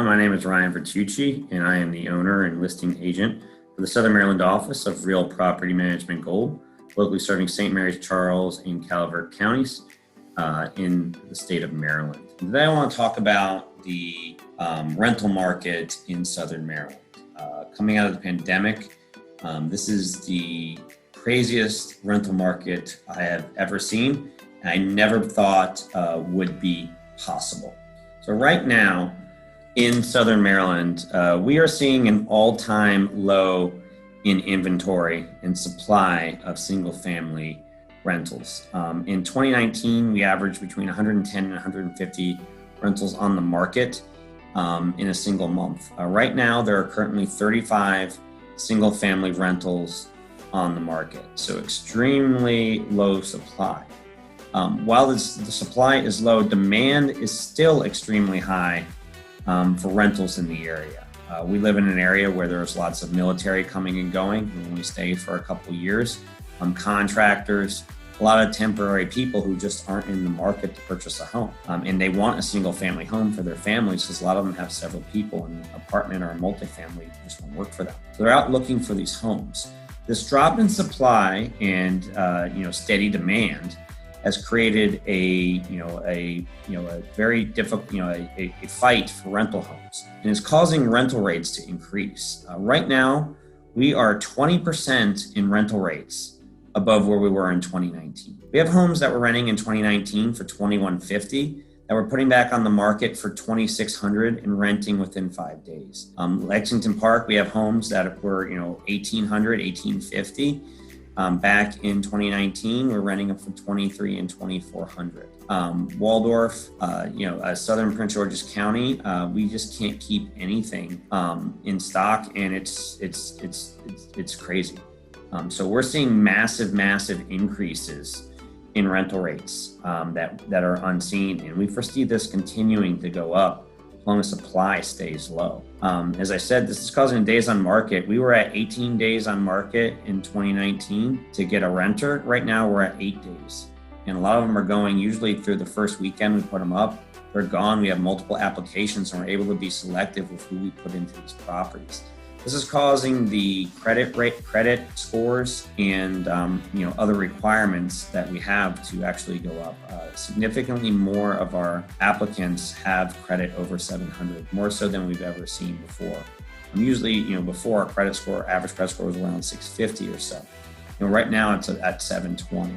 my name is Ryan Vertucci, and I am the owner and listing agent for the Southern Maryland office of Real Property Management Gold, locally serving St. Mary's, Charles, and Calvert counties in the state of Maryland. Today I want to talk about the rental market in Southern Maryland. Coming out of the pandemic, this is the craziest rental market I have ever seen, and I never thought would be possible. So right now in Southern Maryland, we are seeing an all-time low in inventory and supply of single-family rentals. In 2019, we averaged between 110 and 150 rentals on the market in a single month. Right now, there are currently 35 single-family rentals on the market, so extremely low supply. While the supply is low, demand is still extremely high for rentals in the area. We live in an area where there's lots of military coming and going who only stay for a couple years, contractors, a lot of temporary people who just aren't in the market to purchase a home. And they want a single family home for their families because a lot of them have several people in an apartment or a multifamily just won't work for them. So they're out looking for these homes. This drop in supply and steady demand has created a very difficult, a fight for rental homes, and is causing rental rates to increase. Right now, we are 20% in rental rates above where we were in 2019. We have homes that we're renting in 2019 for $2,150 that we're putting back on the market for $2,600 and renting within 5 days. Lexington Park, we have homes that were $1,800, $1,850. Back in 2019, we're renting them for $2,300 and $2,400. Waldorf, Southern Prince George's County, we just can't keep anything in stock, and it's crazy. So we're seeing massive increases in rental rates that are unseen, and we foresee this continuing to go up as long as supply stays low. As I said, this is causing days on market. We were at 18 days on market in 2019 to get a renter. Right now we're at 8 days. And a lot of them are going usually through the first weekend we put them up. They're gone. We have multiple applications and we're able to be selective with who we put into these properties. This is causing the credit scores and other requirements that we have to actually go up. Significantly more of our applicants have credit over 700, more so than we've ever seen before. Usually, before our average credit score was around 650 or so. Right now it's at 720.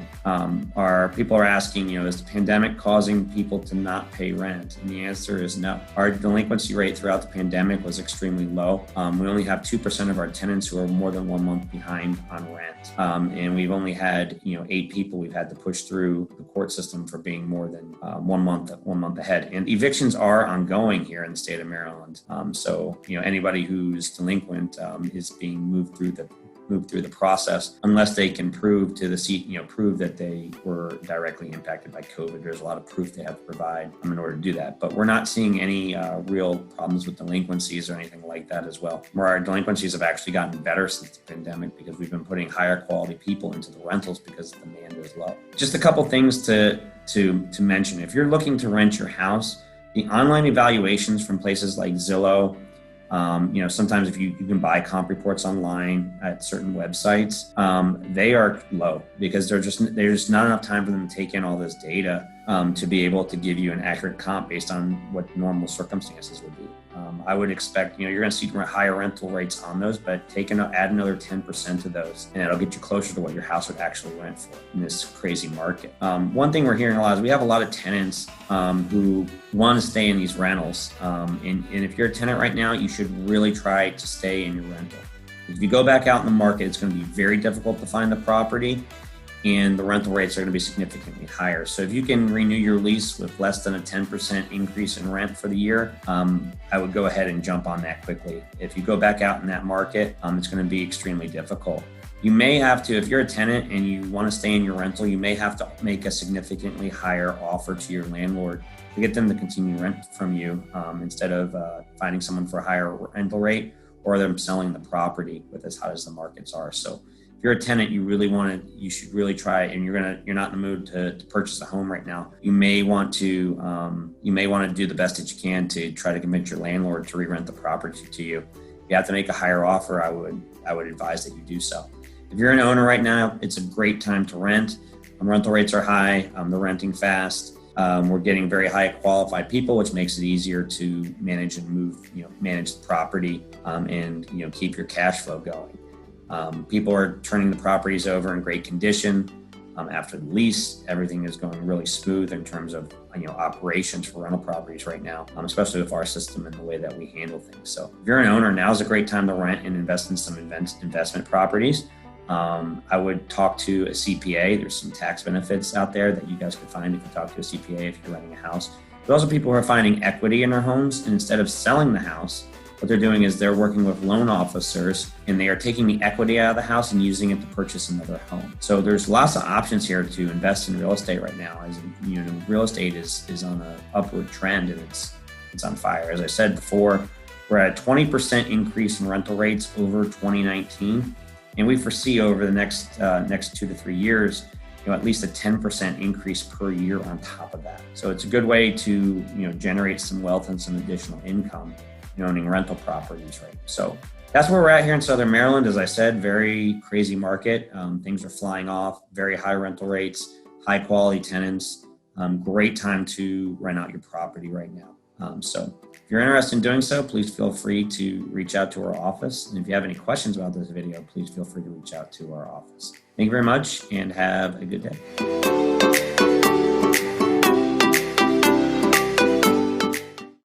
Our people are asking, is the pandemic causing people to not pay rent? And the answer is no. Our delinquency rate throughout the pandemic was extremely low. We only have 2% of our tenants who are more than 1 month behind on rent. And we've only had, 8 people we've had to push through the court system for being more than 1 month ahead. And evictions are ongoing here in the state of Maryland. So anybody who's delinquent is being moved through the process unless they can prove to the seat, prove that they were directly impacted by COVID. There's a lot of proof they have to provide in order to do that. But we're not seeing any real problems with delinquencies or anything like that as well. Where our delinquencies have actually gotten better since the pandemic because we've been putting higher quality people into the rentals because the demand is low. Just a couple things to mention. If you're looking to rent your house, the online evaluations from places like Zillow, sometimes if you can buy comp reports online at certain websites, they are low because there's just not enough time for them to take in all this data to be able to give you an accurate comp based on what normal circumstances would be. I would expect, you're going to see higher rental rates on those, but add another 10% to those, and it'll get you closer to what your house would actually rent for in this crazy market. One thing we're hearing a lot is we have a lot of tenants who want to stay in these rentals. And if you're a tenant right now, you should really try to stay in your rental. If you go back out in the market, it's going to be very difficult to find the property, and the rental rates are going to be significantly higher. So if you can renew your lease with less than a 10% increase in rent for the year, I would go ahead and jump on that quickly. If you go back out in that market, it's going to be extremely difficult. You may have to, if you're a tenant and you want to stay in your rental, you may have to make a significantly higher offer to your landlord to get them to continue rent from you instead of finding someone for a higher rental rate or them selling the property with as hot as the markets are. So If you're a tenant, you should really try, and you're not in the mood to purchase a home right now. You may want to do the best that you can to try to convince your landlord to re-rent the property to you. If you have to make a higher offer, I would advise that you do so. If you're an owner right now, it's a great time to rent. Rental rates are high. They're renting fast. We're getting very high qualified people, which makes it easier to manage and manage the property, and keep your cash flow going. People are turning the properties over in great condition. After the lease, everything is going really smooth in terms of operations for rental properties right now, especially with our system and the way that we handle things. So if you're an owner, now's a great time to rent and invest in some investment properties. I would talk to a CPA. There's some tax benefits out there that you guys could find if you talk to a CPA if you're renting a house. But also people who are finding equity in their homes, and instead of selling the house, what they're doing is they're working with loan officers, and they are taking the equity out of the house and using it to purchase another home. So there's lots of options here to invest in real estate right now. As real estate is on an upward trend, and it's on fire. As I said before, we're at a 20% increase in rental rates over 2019, and we foresee over the next 2 to 3 years, at least a 10% increase per year on top of that. So it's a good way to generate some wealth and some additional income owning rental properties, right? So that's where we're at here in Southern Maryland. As I said, very crazy market. Things are flying off, very high rental rates, high quality tenants. Great time to rent out your property right now. So if you're interested in doing so, please feel free to reach out to our office. And if you have any questions about this video, please feel free to reach out to our office. Thank you very much and have a good day.